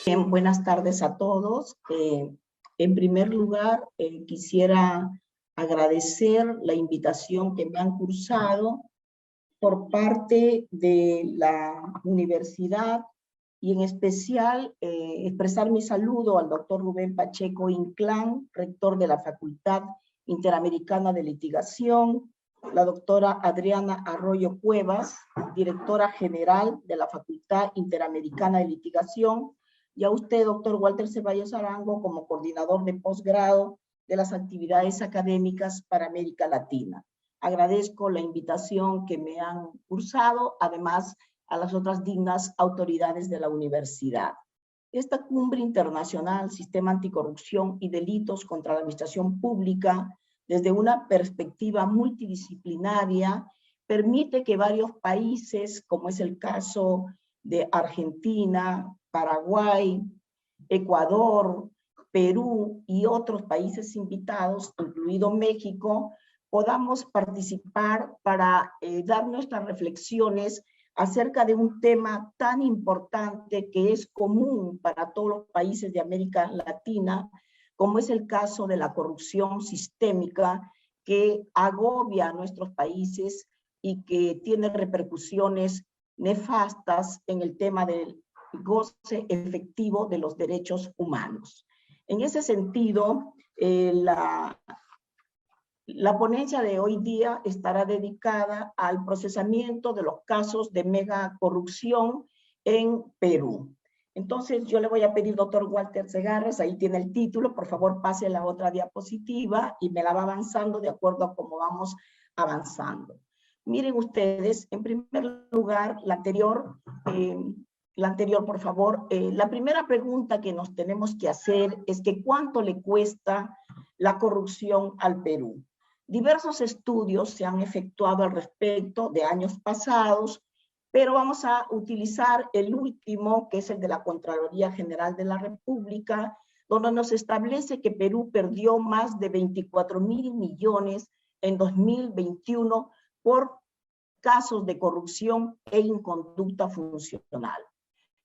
Bien, buenas tardes a todos. En primer lugar, quisiera agradecer la invitación que me han cursado por parte de la universidad y en especial expresar mi saludo al doctor Rubén Pacheco Inclán, rector de la Facultad Interamericana de Litigación, la doctora Adriana Arroyo Cuevas, directora general de la Facultad Interamericana de Litigación, y a usted, doctor Walter Ceballos Arango, como coordinador de posgrado de las actividades académicas para América Latina. Agradezco la invitación que me han cursado, además a las otras dignas autoridades de la universidad. Esta cumbre internacional, Sistema Anticorrupción y Delitos contra la Administración Pública, desde una perspectiva multidisciplinaria, permite que varios países, como es el caso de Argentina, Paraguay, Ecuador, Perú y otros países invitados, incluido México, podamos participar para dar nuestras reflexiones acerca de un tema tan importante que es común para todos los países de América Latina, como es el caso de la corrupción sistémica que agobia a nuestros países y que tiene repercusiones nefastas en el tema del goce efectivo de los derechos humanos. En ese sentido, la ponencia de hoy día estará dedicada al procesamiento de los casos de megacorrupción en Perú. Entonces, yo le voy a pedir, doctor Walter Segarres, ahí tiene el título, por favor pase a la otra diapositiva y me la va avanzando de acuerdo a cómo vamos avanzando. Miren ustedes, en primer lugar, la anterior, por favor. La primera pregunta que nos tenemos que hacer es que ¿cuánto le cuesta la corrupción al Perú? Diversos estudios se han efectuado al respecto de años pasados, pero vamos a utilizar el último, que es el de la Contraloría General de la República, donde nos establece que Perú perdió más de 24.000 millones en 2021 por casos de corrupción e inconducta funcional.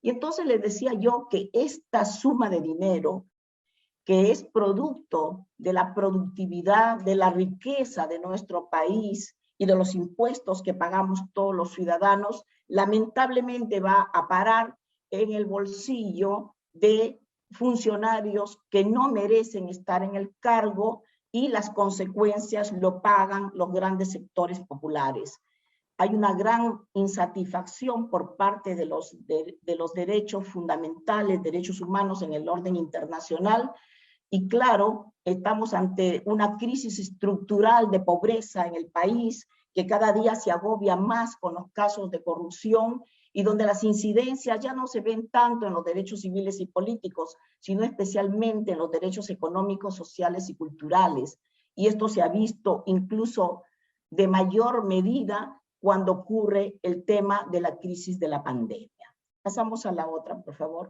Y entonces les decía yo que esta suma de dinero, que es producto de la productividad, de la riqueza de nuestro país y de los impuestos que pagamos todos los ciudadanos, lamentablemente va a parar en el bolsillo de funcionarios que no merecen estar en el cargo y las consecuencias lo pagan los grandes sectores populares. Hay una gran insatisfacción por parte de los derechos fundamentales, derechos humanos en el orden internacional, y claro, estamos ante una crisis estructural de pobreza en el país que cada día se agobia más con los casos de corrupción y donde las incidencias ya no se ven tanto en los derechos civiles y políticos, sino especialmente en los derechos económicos, sociales y culturales. Y esto se ha visto incluso de mayor medida cuando ocurre el tema de la crisis de la pandemia. Pasamos a la otra, por favor.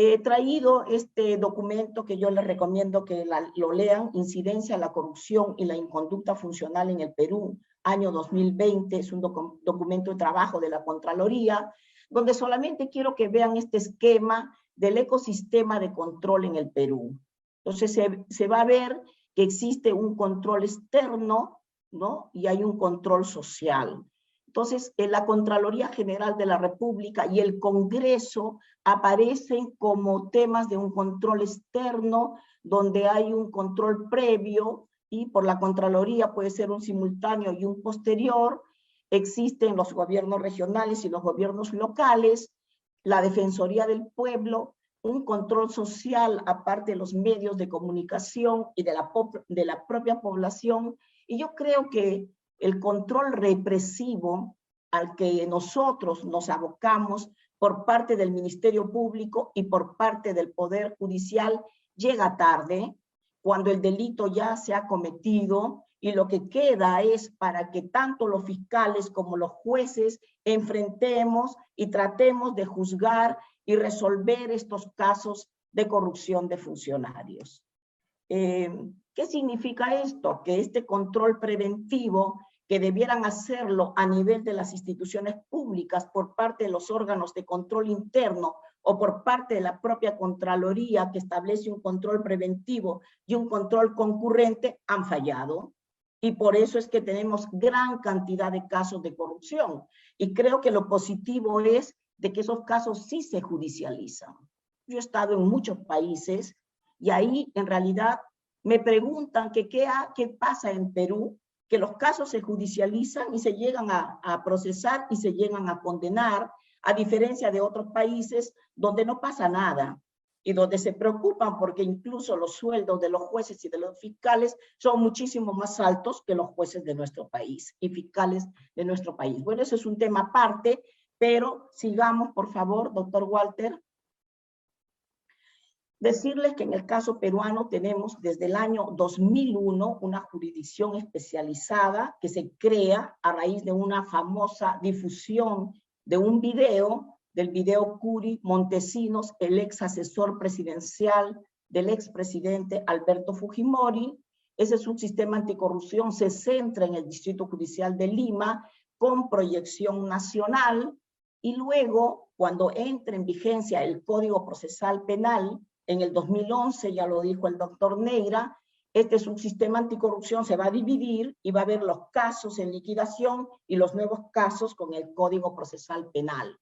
He traído este documento que yo les recomiendo que lo lean, Incidencia de la corrupción y la inconducta funcional en el Perú, año 2020, es un documento de trabajo de la Contraloría, donde solamente quiero que vean este esquema del ecosistema de control en el Perú. Entonces se va a ver que existe un control externo, ¿no? Y hay un control social. Entonces, la Contraloría General de la República y el Congreso aparecen como temas de un control externo, donde hay un control previo, y por la Contraloría puede ser un simultáneo y un posterior. Existen los gobiernos regionales y los gobiernos locales, la Defensoría del Pueblo, un control social aparte de los medios de comunicación y de la propia población. Y yo creo que el control represivo al que nosotros nos abocamos por parte del Ministerio Público y por parte del Poder Judicial llega tarde, cuando el delito ya se ha cometido y lo que queda es para que tanto los fiscales como los jueces enfrentemos y tratemos de juzgar y resolver estos casos de corrupción de funcionarios. ¿Qué ¿Qué significa esto? Que este control preventivo, que debieran hacerlo a nivel de las instituciones públicas por parte de los órganos de control interno o por parte de la propia Contraloría, que establece un control preventivo y un control concurrente, han fallado. Y por eso es que tenemos gran cantidad de casos de corrupción. Y creo que lo positivo es de que esos casos sí se judicializan. Yo he estado en muchos países y ahí en realidad me preguntan que qué pasa en Perú, que los casos se judicializan y se llegan a procesar y se llegan a condenar, a diferencia de otros países donde no pasa nada y donde se preocupan porque incluso los sueldos de los jueces y de los fiscales son muchísimo más altos que los jueces de nuestro país y fiscales de nuestro país. Bueno, eso es un tema aparte, pero sigamos, por favor, doctor Walter. Decirles que en el caso peruano tenemos desde el año 2001 una jurisdicción especializada que se crea a raíz de una famosa difusión de un video, del video Curi Montesinos, el ex asesor presidencial del expresidente Alberto Fujimori. Ese es un sistema anticorrupción, se centra en el Distrito Judicial de Lima con proyección nacional y luego, cuando entra en vigencia el Código Procesal Penal, en el 2011, ya lo dijo el doctor Neira, este es un sistema anticorrupción, se va a dividir y va a haber los casos en liquidación y los nuevos casos con el Código Procesal Penal.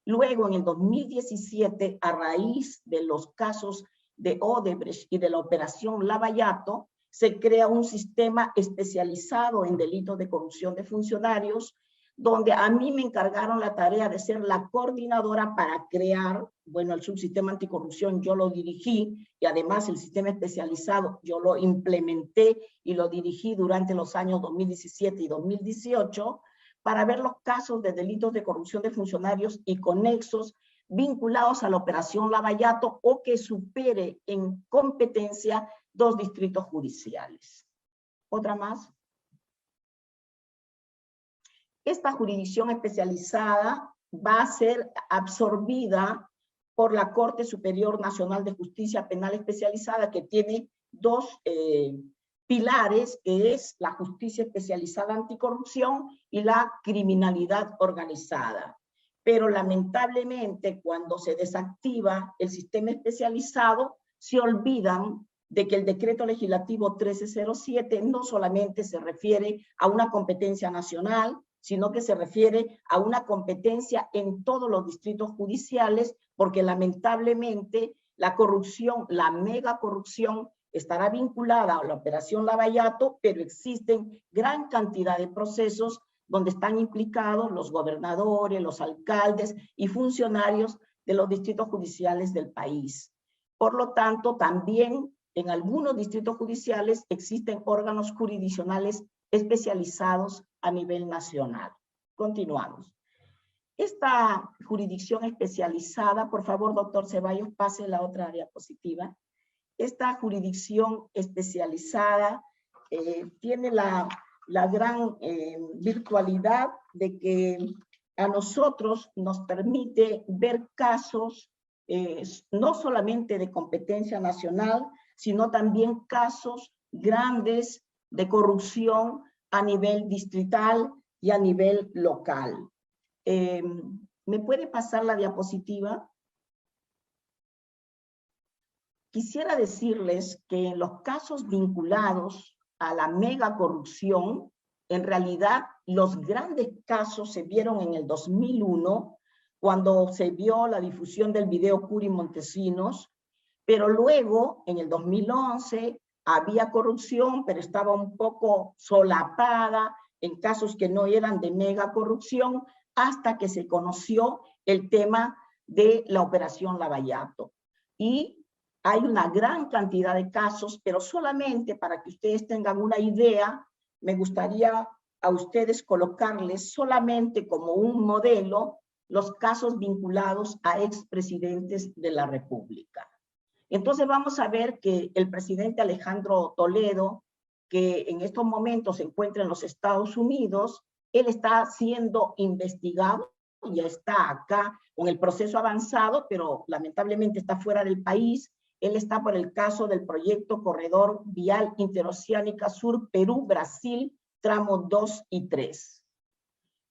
Luego, en el 2017, a raíz de los casos de Odebrecht y de la operación Lavallato, se crea un sistema especializado en delitos de corrupción de funcionarios, donde a mí me encargaron la tarea de ser la coordinadora para crear, bueno, el subsistema anticorrupción yo lo dirigí y además el sistema especializado yo lo implementé y lo dirigí durante los años 2017 y 2018 para ver los casos de delitos de corrupción de funcionarios y conexos vinculados a la operación Lavallato o que supere en competencia 2 distritos judiciales. Otra más. Esta jurisdicción especializada va a ser absorbida por la Corte Superior Nacional de Justicia Penal Especializada, que tiene 2 pilares, que es la justicia especializada anticorrupción y la criminalidad organizada. Pero lamentablemente, cuando se desactiva el sistema especializado, se olvidan de que el decreto legislativo 1307 no solamente se refiere a una competencia nacional, sino que se refiere a una competencia en todos los distritos judiciales, porque lamentablemente la corrupción, la mega corrupción, estará vinculada a la operación Lavallato, pero existen gran cantidad de procesos donde están implicados los gobernadores, los alcaldes y funcionarios de los distritos judiciales del país. Por lo tanto, también en algunos distritos judiciales existen órganos jurisdiccionales especializados a nivel nacional. Continuamos. Esta jurisdicción especializada, por favor, doctor Ceballos, pase la otra diapositiva. Esta jurisdicción especializada tiene la gran virtualidad de que a nosotros nos permite ver casos no solamente de competencia nacional, sino también casos grandes de corrupción a nivel distrital y a nivel local. ¿Me puede pasar la diapositiva? Quisiera decirles que en los casos vinculados a la mega corrupción, en realidad los grandes casos se vieron en el 2001, cuando se vio la difusión del video Curi Montesinos, pero luego, en el 2011, había corrupción, pero estaba un poco solapada en casos que no eran de mega corrupción, hasta que se conoció el tema de la operación Lavallato. Y hay una gran cantidad de casos, pero solamente para que ustedes tengan una idea, me gustaría a ustedes colocarles solamente como un modelo los casos vinculados a expresidentes de la República. Entonces vamos a ver que el presidente Alejandro Toledo, que en estos momentos se encuentra en los Estados Unidos, él está siendo investigado, ya está acá con el proceso avanzado, pero lamentablemente está fuera del país, Él está por el caso del proyecto Corredor Vial Interoceánica Sur Perú-Brasil, tramo 2 y 3.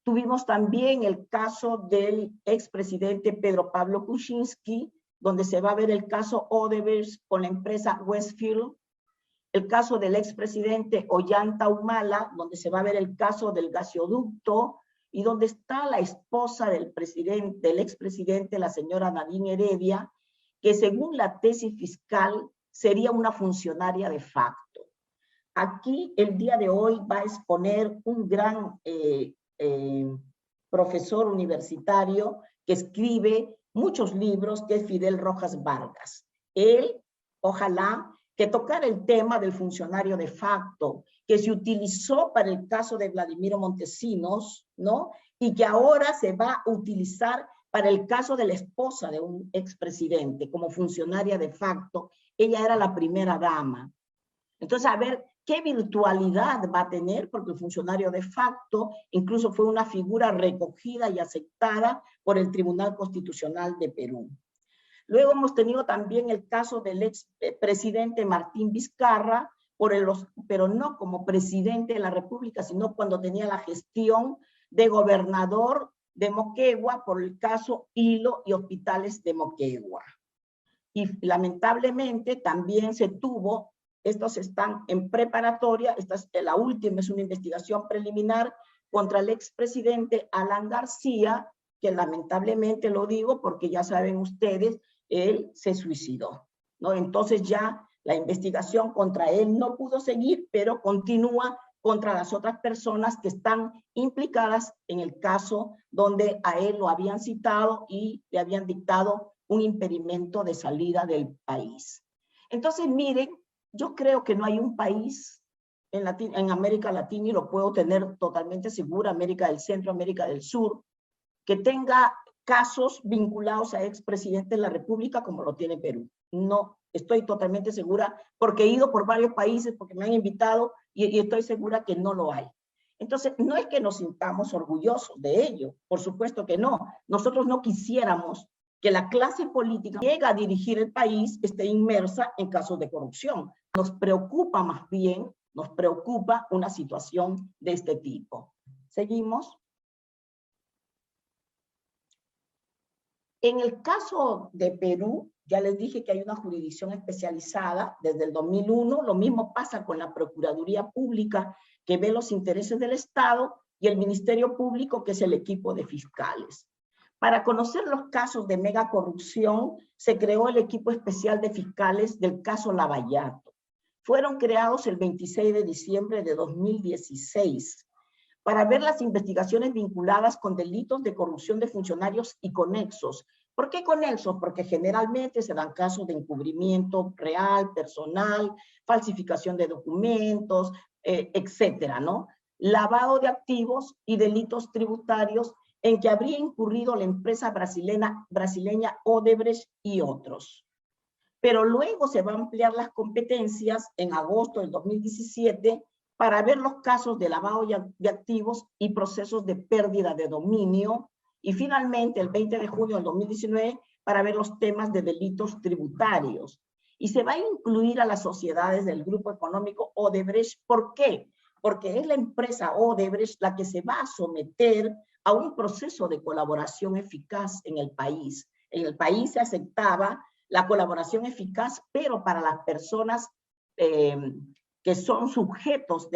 Tuvimos también el caso del expresidente Pedro Pablo Kuczynski, donde se va a ver el caso Odebrecht con la empresa Westfield, el caso del expresidente Ollanta Humala, donde se va a ver el caso del gasoducto, y donde está la esposa del expresidente, la señora Nadine Heredia, que según la tesis fiscal sería una funcionaria de facto. Aquí el día de hoy va a exponer un gran profesor universitario que escribe muchos libros, que es Fidel Rojas Vargas. Él, ojalá, que tocara el tema del funcionario de facto, que se utilizó para el caso de Vladimiro Montesinos, ¿no? Y que ahora se va a utilizar para el caso de la esposa de un expresidente como funcionaria de facto. Ella era la primera dama. Entonces, a ver qué virtualidad va a tener, porque el funcionario de facto incluso fue una figura recogida y aceptada por el Tribunal Constitucional de Perú. Luego hemos tenido también el caso del expresidente Martín Vizcarra, pero no como presidente de la República, sino cuando tenía la gestión de gobernador de Moquegua por el caso Hilo y Hospitales de Moquegua. Y lamentablemente también se tuvo, estos están en preparatoria, la última es una investigación preliminar contra el expresidente Alan García, que lamentablemente lo digo porque ya saben ustedes, él se suicidó, ¿no? Entonces ya la investigación contra él no pudo seguir, pero continúa contra las otras personas que están implicadas en el caso donde a él lo habían citado y le habían dictado un impedimento de salida del país. Entonces, miren, yo creo que no hay un país en América Latina, y lo puedo tener totalmente segura, América del Centro, América del Sur, que tenga casos vinculados a expresidentes de la República como lo tiene Perú. No, estoy totalmente segura, porque he ido por varios países, porque me han invitado, y estoy segura que no lo hay. Entonces, no es que nos sintamos orgullosos de ello, por supuesto que no. Nosotros no quisiéramos que la clase política que llega a dirigir el país esté inmersa en casos de corrupción. Nos preocupa más bien, nos preocupa una situación de este tipo. Seguimos. En el caso de Perú, ya les dije que hay una jurisdicción especializada desde el 2001, lo mismo pasa con la Procuraduría Pública, que ve los intereses del Estado, y el Ministerio Público, que es el equipo de fiscales. Para conocer los casos de megacorrupción, se creó el equipo especial de fiscales del caso Lavallato. Fueron creados el 26 de diciembre de 2016 para ver las investigaciones vinculadas con delitos de corrupción de funcionarios y conexos. ¿Por qué conexos? Porque generalmente se dan casos de encubrimiento real, personal, falsificación de documentos, etcétera, ¿no? Lavado de activos y delitos tributarios en que habría incurrido la empresa brasileña Odebrecht y otros. Pero luego se va a ampliar las competencias en agosto del 2017 para ver los casos de lavado de activos y procesos de pérdida de dominio, y finalmente el 20 de junio del 2019 para ver los temas de delitos tributarios. Y se va a incluir a las sociedades del grupo económico Odebrecht. ¿Por qué? Porque es la empresa Odebrecht la que se va a someter a un proceso de colaboración eficaz en el país. En el país se aceptaba la colaboración eficaz, pero para las personas que son sujetos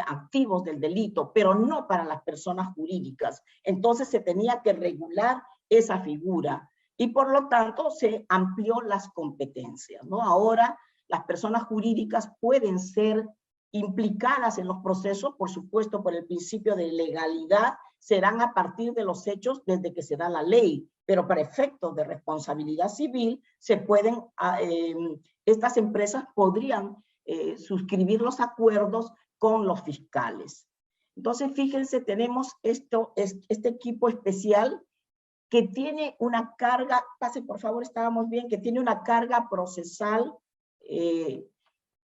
activos del delito, pero no para las personas jurídicas. Entonces se tenía que regular esa figura y por lo tanto se amplió las competencias, ¿no? Ahora las personas jurídicas pueden ser implicadas en los procesos, por supuesto por el principio de legalidad, serán a partir de los hechos desde que se da la ley, pero para efectos de responsabilidad civil se pueden, estas empresas podrían suscribir los acuerdos con los fiscales. Entonces, fíjense, tenemos este equipo especial que tiene una carga, pase por favor, estábamos bien, que tiene una carga procesal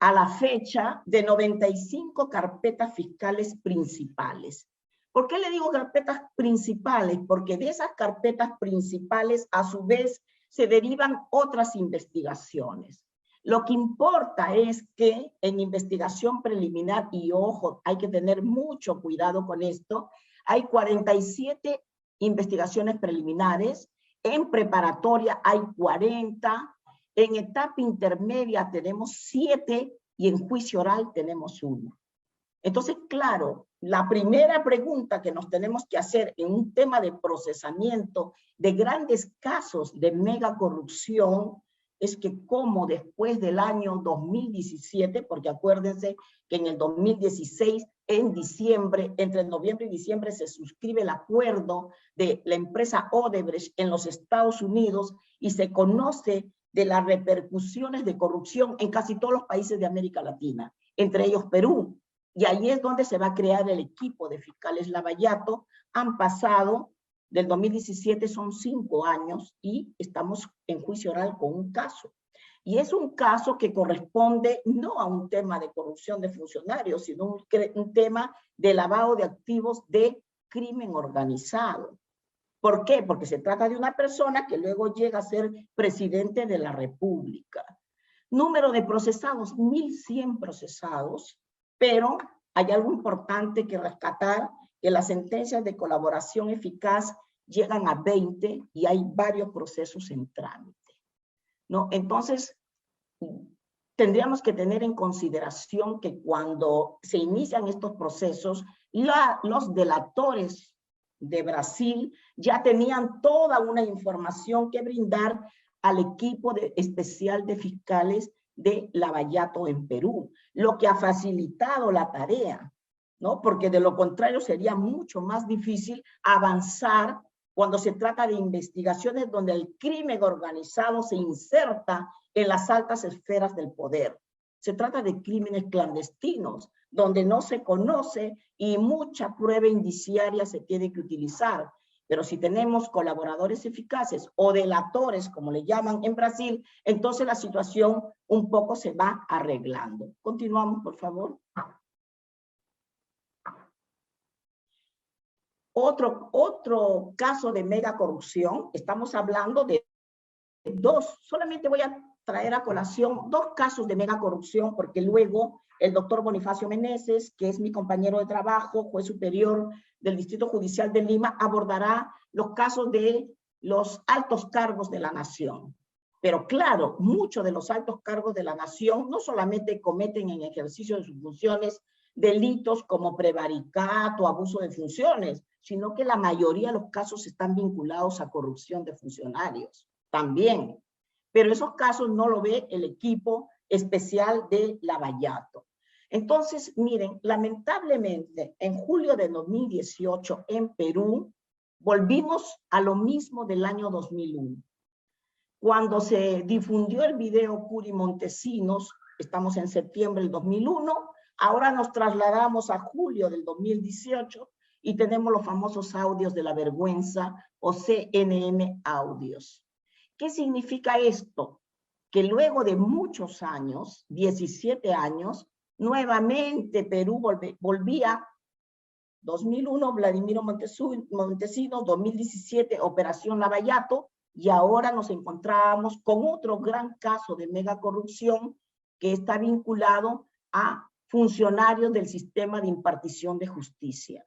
a la fecha de 95 carpetas fiscales principales. ¿Por qué le digo carpetas principales? Porque de esas carpetas principales, a su vez, se derivan otras investigaciones. Lo que importa es que en investigación preliminar, y ojo, hay que tener mucho cuidado con esto, hay 47 investigaciones preliminares, en preparatoria hay 40, en etapa intermedia tenemos 7 y en juicio oral tenemos 1. Entonces, claro, la primera pregunta que nos tenemos que hacer en un tema de procesamiento de grandes casos de megacorrupción es que cómo después del año 2017, porque acuérdense que en el 2016, en diciembre, entre noviembre y diciembre, se suscribe el acuerdo de la empresa Odebrecht en los Estados Unidos y se conoce de las repercusiones de corrupción en casi todos los países de América Latina, entre ellos Perú. Y ahí es donde se va a crear el equipo de fiscales Lavallato. Han pasado, del 2017 son 5 años y estamos en juicio oral con un caso. Y es un caso que corresponde no a un tema de corrupción de funcionarios, sino un tema de lavado de activos de crimen organizado. ¿Por qué? Porque se trata de una persona que luego llega a ser presidente de la República. Número de procesados, 1.100 procesados, pero hay algo importante que rescatar, que las sentencias de colaboración eficaz llegan a 20 y hay varios procesos en trámite, ¿no? Entonces, tendríamos que tener en consideración que cuando se inician estos procesos, los delatores de Brasil ya tenían toda una información que brindar al equipo especial de fiscales de Lavallato en Perú, lo que ha facilitado la tarea, ¿no? Porque de lo contrario sería mucho más difícil avanzar cuando se trata de investigaciones donde el crimen organizado se inserta en las altas esferas del poder. Se trata de crímenes clandestinos, donde no se conoce y mucha prueba indiciaria se tiene que utilizar. Pero si tenemos colaboradores eficaces o delatores, como le llaman en Brasil, entonces la situación un poco se va arreglando. Continuamos, por favor. Otro caso de mega corrupción, estamos hablando de 2, solamente voy a traer a colación 2 casos de mega corrupción, porque luego el doctor Bonifacio Meneses, que es mi compañero de trabajo, juez superior del Distrito Judicial de Lima, abordará los casos de los altos cargos de la nación. Pero claro, muchos de los altos cargos de la nación no solamente cometen en ejercicio de sus funciones delitos como prevaricato, abuso de funciones, sino que la mayoría de los casos están vinculados a corrupción de funcionarios también. Pero esos casos no lo ve el equipo especial de Lavallato. Entonces, miren, lamentablemente, en julio de 2018 en Perú, volvimos a lo mismo del año 2001. Cuando se difundió el video Curi Montesinos, estamos en septiembre del 2001, ahora nos trasladamos a julio del 2018 y tenemos los famosos audios de la vergüenza o CNN audios. ¿Qué significa esto? Que luego de muchos años, 17 años, nuevamente Perú volvía, 2001 Vladimiro Montesinos, 2017 Operación Lavallato, y ahora nos encontramos con otro gran caso de megacorrupción que está vinculado a funcionarios del sistema de impartición de justicia.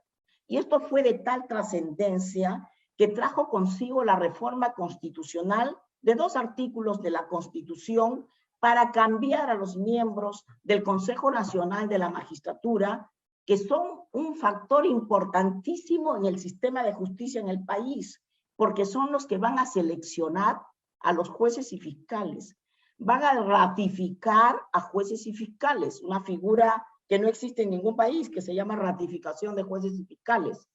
Y esto fue de tal trascendencia que trajo consigo la reforma constitucional de 2 artículos de la Constitución para cambiar a los miembros del Consejo Nacional de la Magistratura, que son un factor importantísimo en el sistema de justicia en el país, porque son los que van a seleccionar a los jueces y fiscales, van a ratificar a jueces y fiscales, una figura que no existe en ningún país, que se llama ratificación de jueces y fiscales.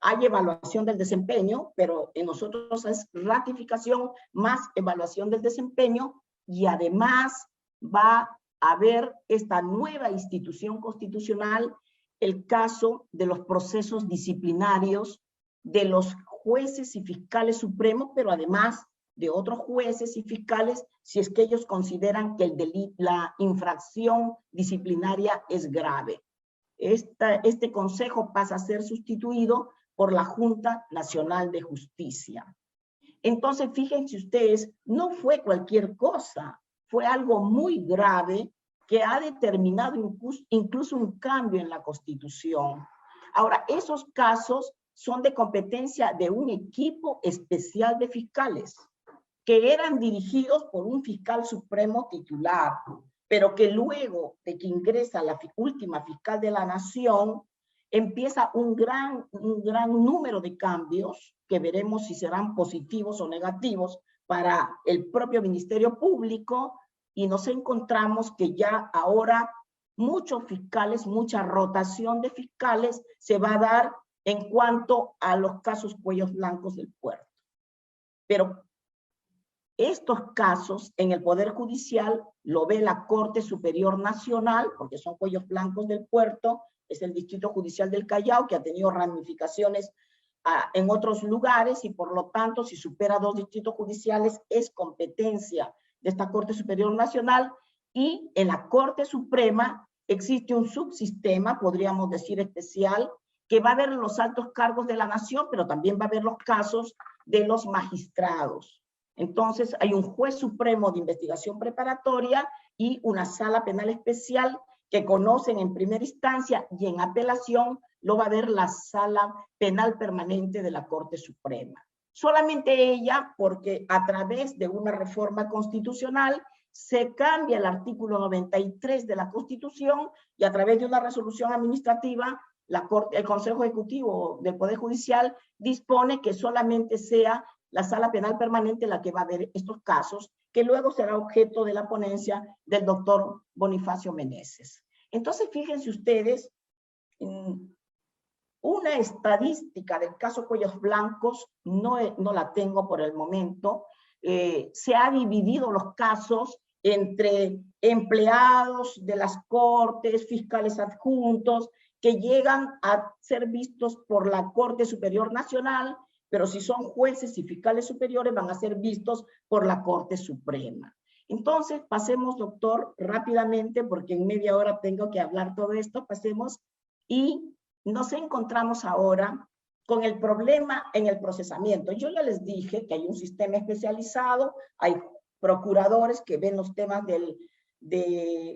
Hay evaluación del desempeño, pero en nosotros es ratificación más evaluación del desempeño, y además va a haber esta nueva institución constitucional, el caso de los procesos disciplinarios de los jueces y fiscales supremos, pero además de otros jueces y fiscales, si es que ellos consideran que la infracción disciplinaria es grave. Este consejo pasa a ser sustituido por la Junta Nacional de Justicia. Entonces, fíjense ustedes, no fue cualquier cosa, fue algo muy grave que ha determinado incluso un cambio en la Constitución. Ahora, esos casos son de competencia de un equipo especial de fiscales que eran dirigidos por un fiscal supremo titular, pero que luego de que ingresa la última fiscal de la Nación, empieza un gran número de cambios que veremos si serán positivos o negativos para el propio Ministerio Público, y nos encontramos que ya ahora muchos fiscales, mucha rotación de fiscales se va a dar en cuanto a los casos cuellos blancos del puerto. Pero estos casos en el Poder Judicial lo ve la Corte Superior Nacional, porque son cuellos blancos del puerto, es el Distrito Judicial del Callao, que ha tenido ramificaciones en otros lugares, y por lo tanto, si supera 2 distritos judiciales, es competencia de esta Corte Superior Nacional. Y en la Corte Suprema existe un subsistema, podríamos decir especial, que va a ver los altos cargos de la nación, pero también va a ver los casos de los magistrados. Entonces, hay un juez supremo de investigación preparatoria y una sala penal especial que conocen en primera instancia, y en apelación lo va a ver la sala penal permanente de la Corte Suprema. Solamente ella, porque a través de una reforma constitucional se cambia el artículo 93 de la Constitución, y a través de una resolución administrativa, el Consejo Ejecutivo del Poder Judicial dispone que solamente sea la sala penal permanente la que va a ver estos casos, que luego será objeto de la ponencia del doctor Bonifacio Meneses. Entonces, fíjense ustedes, una estadística del caso Cuellos Blancos no la tengo por el momento. Se ha dividido los casos entre empleados de las cortes, fiscales adjuntos, que llegan a ser vistos por la Corte Superior Nacional, pero si son jueces y fiscales superiores van a ser vistos por la Corte Suprema. Entonces, pasemos, doctor, rápidamente, porque en media hora tengo que hablar todo esto, pasemos, y nos encontramos ahora con el problema en el procesamiento. Yo ya les dije que hay un sistema especializado, hay procuradores que ven los temas de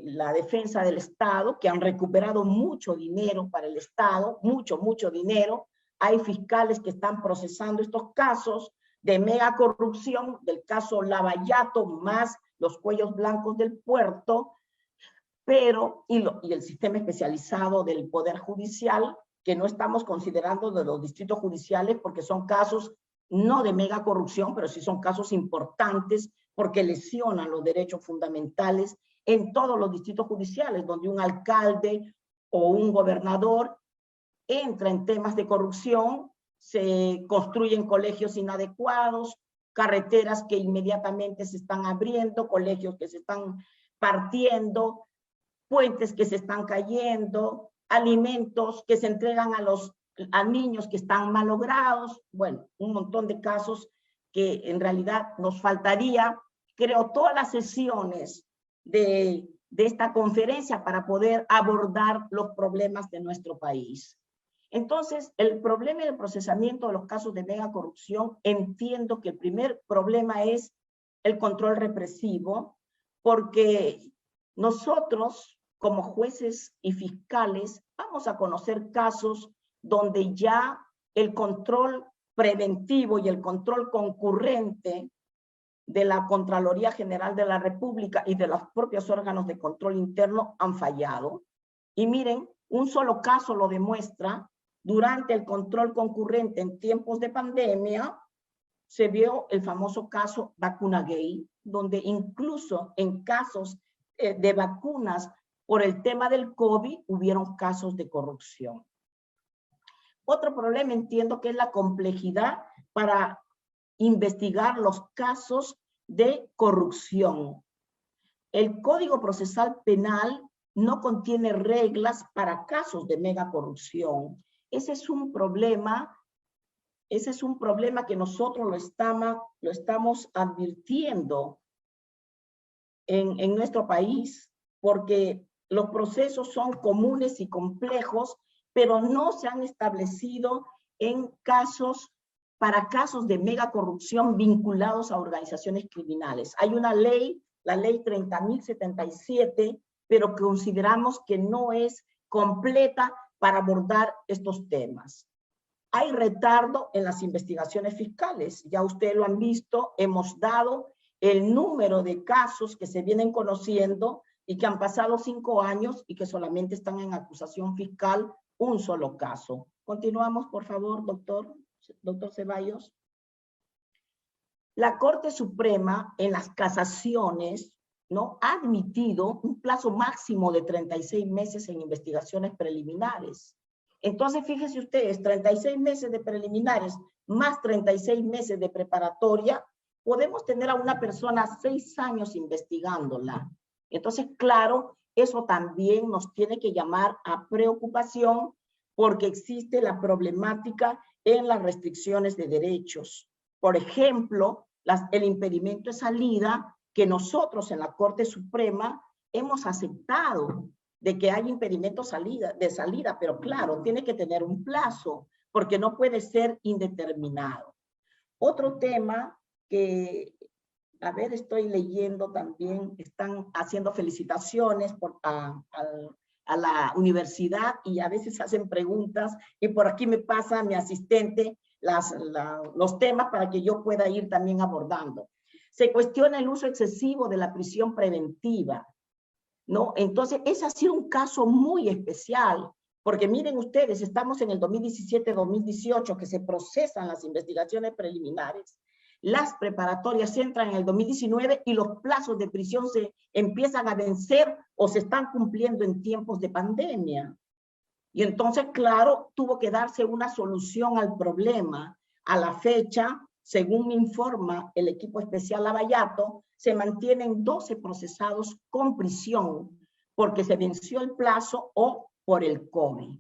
la defensa del Estado, que han recuperado mucho dinero para el Estado, mucho dinero. Hay fiscales que están procesando estos casos de mega corrupción, del caso Lavallato, más los cuellos blancos del puerto, pero, y el sistema especializado del Poder Judicial, que no estamos considerando de los distritos judiciales, porque son casos no de mega corrupción, pero sí son casos importantes, porque lesionan los derechos fundamentales en todos los distritos judiciales, donde un alcalde o un gobernador entra en temas de corrupción, se construyen colegios inadecuados, carreteras que inmediatamente se están abriendo, colegios que se están partiendo, puentes que se están cayendo, alimentos que se entregan a niños que están malogrados, bueno, un montón de casos que en realidad nos faltaría, creo, todas las sesiones de esta conferencia para poder abordar los problemas de nuestro país. Entonces, el problema del procesamiento de los casos de mega corrupción, entiendo que el primer problema es el control represivo, porque nosotros, como jueces y fiscales, vamos a conocer casos donde ya el control preventivo y el control concurrente de la Contraloría General de la República y de los propios órganos de control interno han fallado. Y miren, un solo caso lo demuestra. Durante el control concurrente en tiempos de pandemia, se vio el famoso caso Vacunagate, donde incluso en casos de vacunas por el tema del COVID, hubieron casos de corrupción. Otro problema entiendo que es la complejidad para investigar los casos de corrupción. El Código Procesal Penal no contiene reglas para casos de mega corrupción. Ese es un problema que nosotros lo estamos advirtiendo en nuestro país, porque los procesos son comunes y complejos, pero no se han establecido para casos de mega corrupción vinculados a organizaciones criminales. Hay una ley la ley 30.077, pero consideramos que no es completa para abordar estos temas. Hay retardo en las investigaciones fiscales. Ya ustedes lo han visto, hemos dado el número de casos que se vienen conociendo y que han pasado 5 años y que solamente están en acusación fiscal un solo caso. Continuamos, por favor, doctor Ceballos. La Corte Suprema en las casaciones, ¿no?, ha admitido un plazo máximo de 36 meses en investigaciones preliminares. Entonces, fíjense ustedes, 36 meses de preliminares más 36 meses de preparatoria, podemos tener a una persona 6 años investigándola. Entonces, claro, eso también nos tiene que llamar a preocupación porque existe la problemática en las restricciones de derechos. Por ejemplo, el impedimento de salida que nosotros en la Corte Suprema hemos aceptado de que hay impedimento de salida, pero claro, tiene que tener un plazo porque no puede ser indeterminado. Otro tema que, a ver, estoy leyendo también, están haciendo felicitaciones a la universidad y a veces hacen preguntas y por aquí me pasa mi asistente los temas para que yo pueda ir también abordando. Se cuestiona el uso excesivo de la prisión preventiva, ¿no? Entonces, ese ha sido un caso muy especial, porque miren ustedes, estamos en el 2017-2018 que se procesan las investigaciones preliminares. Las preparatorias entran en el 2019 y los plazos de prisión se empiezan a vencer o se están cumpliendo en tiempos de pandemia. Y entonces, claro, tuvo que darse una solución al problema. A la fecha, según me informa el equipo especial Lavallato, se mantienen 12 procesados con prisión porque se venció el plazo o por el COVID.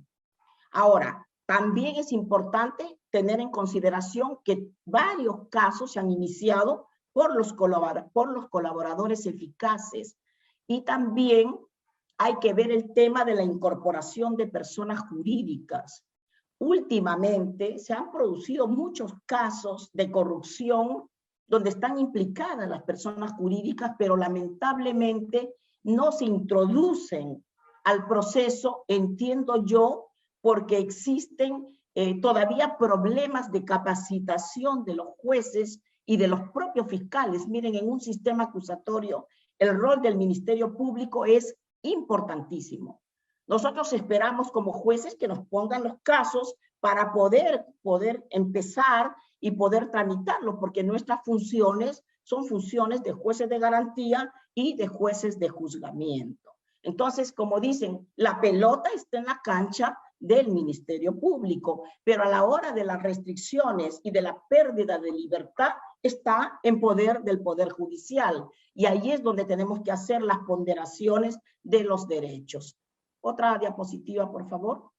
Ahora, también es importante tener en consideración que varios casos se han iniciado por los colaboradores eficaces y también hay que ver el tema de la incorporación de personas jurídicas. Últimamente se han producido muchos casos de corrupción donde están implicadas las personas jurídicas, pero lamentablemente no se introducen al proceso, entiendo yo, porque existen todavía problemas de capacitación de los jueces y de los propios fiscales. Miren, en un sistema acusatorio, el rol del Ministerio Público es importantísimo. Nosotros esperamos como jueces que nos pongan los casos para poder empezar y poder tramitarlos, porque nuestras funciones son funciones de jueces de garantía y de jueces de juzgamiento. Entonces, como dicen, la pelota está en la cancha del Ministerio Público, pero a la hora de las restricciones y de la pérdida de libertad está en poder del Poder Judicial. Y ahí es donde tenemos que hacer las ponderaciones de los derechos. Otra diapositiva, por favor.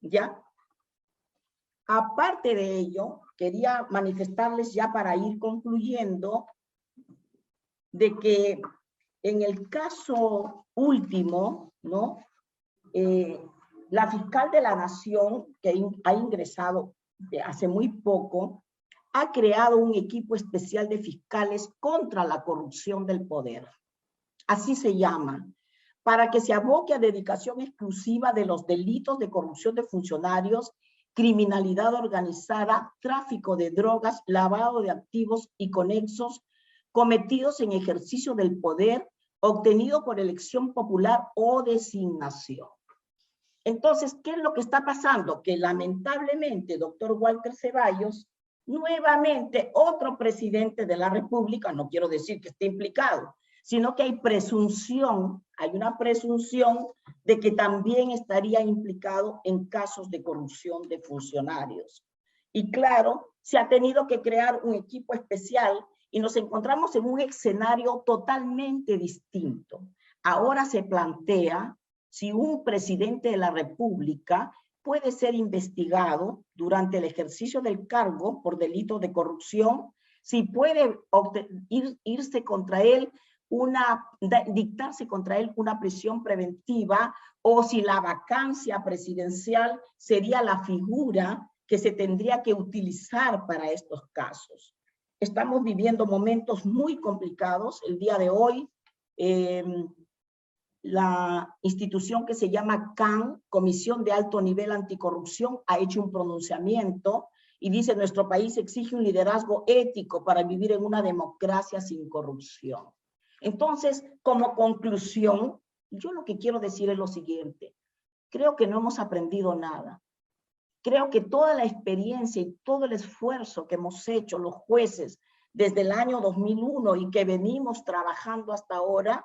¿Ya? Aparte de ello, quería manifestarles ya para ir concluyendo de que en el caso último, ¿no? La fiscal de la Nación, que ha ingresado hace muy poco, ha creado un equipo especial de fiscales contra la corrupción del poder. Así se llama, para que se aboque a dedicación exclusiva de los delitos de corrupción de funcionarios, criminalidad organizada, tráfico de drogas, lavado de activos y conexos cometidos en ejercicio del poder obtenido por elección popular o designación. Entonces, ¿qué es lo que está pasando? Que lamentablemente, doctor Walter Ceballos, nuevamente otro presidente de la República, no quiero decir que esté implicado, sino que hay una presunción de que también estaría implicado en casos de corrupción de funcionarios. Y claro, se ha tenido que crear un equipo especial y nos encontramos en un escenario totalmente distinto. Ahora se plantea si un presidente de la República puede ser investigado durante el ejercicio del cargo por delito de corrupción, si puede dictarse contra él una prisión preventiva, o si la vacancia presidencial sería la figura que se tendría que utilizar para estos casos. estamos viviendo momentos muy complicados. El día de hoy, la institución que se llama CAN, Comisión de Alto Nivel Anticorrupción, ha hecho un pronunciamiento y dice: nuestro país exige un liderazgo ético para vivir en una democracia sin corrupción. Entonces, como conclusión, yo lo que quiero decir es lo siguiente: creo que no hemos aprendido nada. Creo que toda la experiencia y todo el esfuerzo que hemos hecho los jueces desde el año 2001 y que venimos trabajando hasta ahora,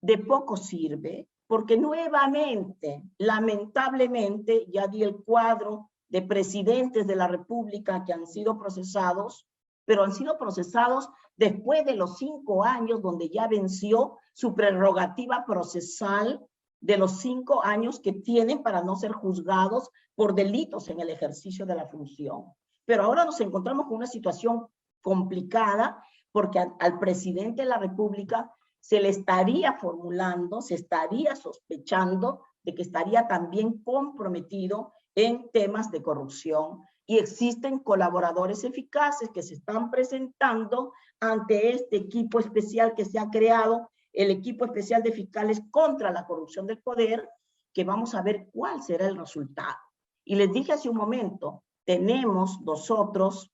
de poco sirve, porque nuevamente, lamentablemente, ya di el cuadro de presidentes de la República que han sido procesados, pero han sido procesados después de los 5 años donde ya venció su prerrogativa procesal de los 5 años que tienen para no ser juzgados por delitos en el ejercicio de la función. Pero ahora nos encontramos con una situación complicada porque al presidente de la República se le estaría formulando, se estaría sospechando de que estaría también comprometido en temas de corrupción, y existen colaboradores eficaces que se están presentando ante este equipo especial que se ha creado, el equipo especial de fiscales contra la corrupción del poder, que vamos a ver cuál será el resultado. Y les dije hace un momento, tenemos nosotros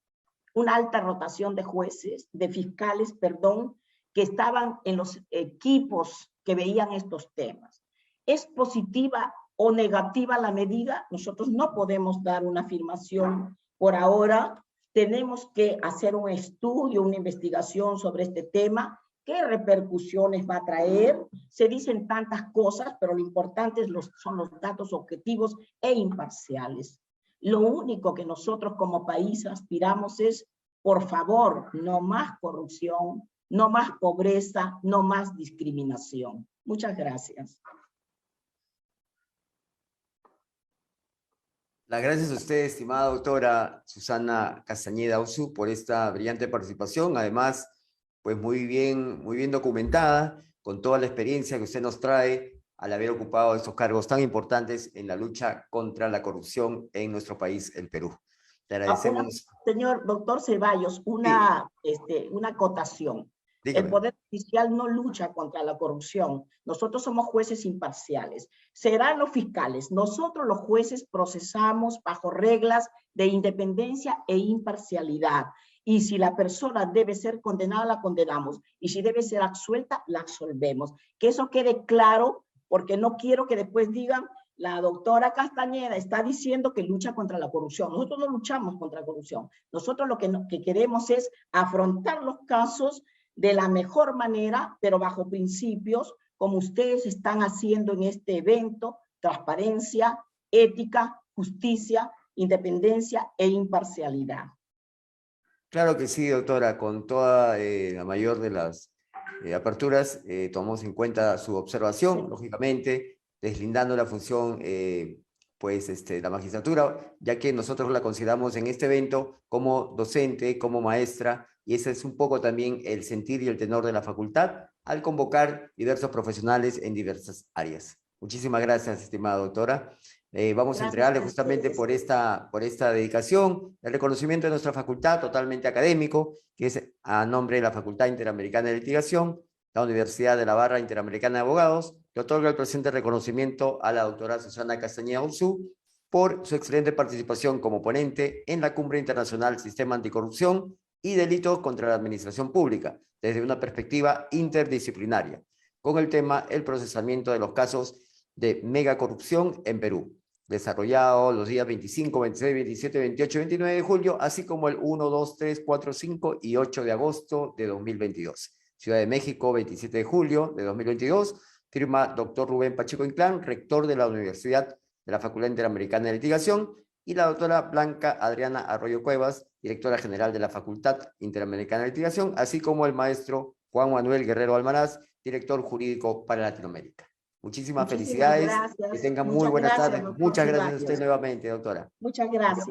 una alta rotación de jueces, de fiscales, perdón, que estaban en los equipos que veían estos temas. ¿Es positiva o negativa la medida? Nosotros no podemos dar una afirmación por ahora. Tenemos que hacer un estudio, una investigación sobre este tema. ¿Qué repercusiones va a traer? Se dicen tantas cosas, pero lo importante son los datos objetivos e imparciales. Lo único que nosotros como país aspiramos es, por favor, no más corrupción, no más pobreza, no más discriminación. Muchas gracias. Las gracias a usted, estimada doctora Susana Castañeda Usú, por esta brillante participación. Además, pues muy bien documentada, con toda la experiencia que usted nos trae al haber ocupado estos cargos tan importantes en la lucha contra la corrupción en nuestro país, el Perú. Le agradecemos. Señor doctor Ceballos, una acotación. Dígame. El Poder Judicial no lucha contra la corrupción. Nosotros somos jueces imparciales. Serán los fiscales. Nosotros los jueces procesamos bajo reglas de independencia e imparcialidad. Y si la persona debe ser condenada, la condenamos. Y si debe ser absuelta, la absolvemos. Que eso quede claro, porque no quiero que después digan: la doctora Castañeda está diciendo que lucha contra la corrupción. Nosotros no luchamos contra la corrupción. Nosotros lo que queremos es afrontar los casos de la mejor manera, pero bajo principios, como ustedes están haciendo en este evento: transparencia, ética, justicia, independencia e imparcialidad. Claro que sí, doctora, con toda la mayor de las aperturas, tomamos en cuenta su observación, sí. Lógicamente, deslindando la función, la magistratura, ya que nosotros la consideramos en este evento como docente, como maestra, y ese es un poco también el sentir y el tenor de la facultad al convocar diversos profesionales en diversas áreas. Muchísimas gracias, estimada doctora. Vamos a entregarle justamente por esta dedicación el reconocimiento de nuestra facultad totalmente académico, que es a nombre de la Facultad Interamericana de Litigación, la Universidad de la Barra Interamericana de Abogados, que otorga el presente reconocimiento a la doctora Susana Castañeda Usú por su excelente participación como ponente en la Cumbre Internacional Sistema Anticorrupción y Delitos contra la Administración Pública, desde una perspectiva interdisciplinaria, con el tema el procesamiento de los casos de megacorrupción en Perú, desarrollado los días 25, 26, 27, 28 y 29 de julio, así como el 1, 2, 3, 4, 5 y 8 de agosto de 2022. Ciudad de México, 27 de julio de 2022, firma doctor Rubén Pacheco Inclán, rector de la Universidad de la Facultad Interamericana de Litigación, y la doctora Blanca Adriana Arroyo Cuevas, directora general de la Facultad Interamericana de Litigación, así como el maestro Juan Manuel Guerrero Almaraz, director jurídico para Latinoamérica. Muchísimas felicidades, gracias. que tengan muy buenas tardes. Muchas gracias a usted nuevamente, doctora. Muchas gracias.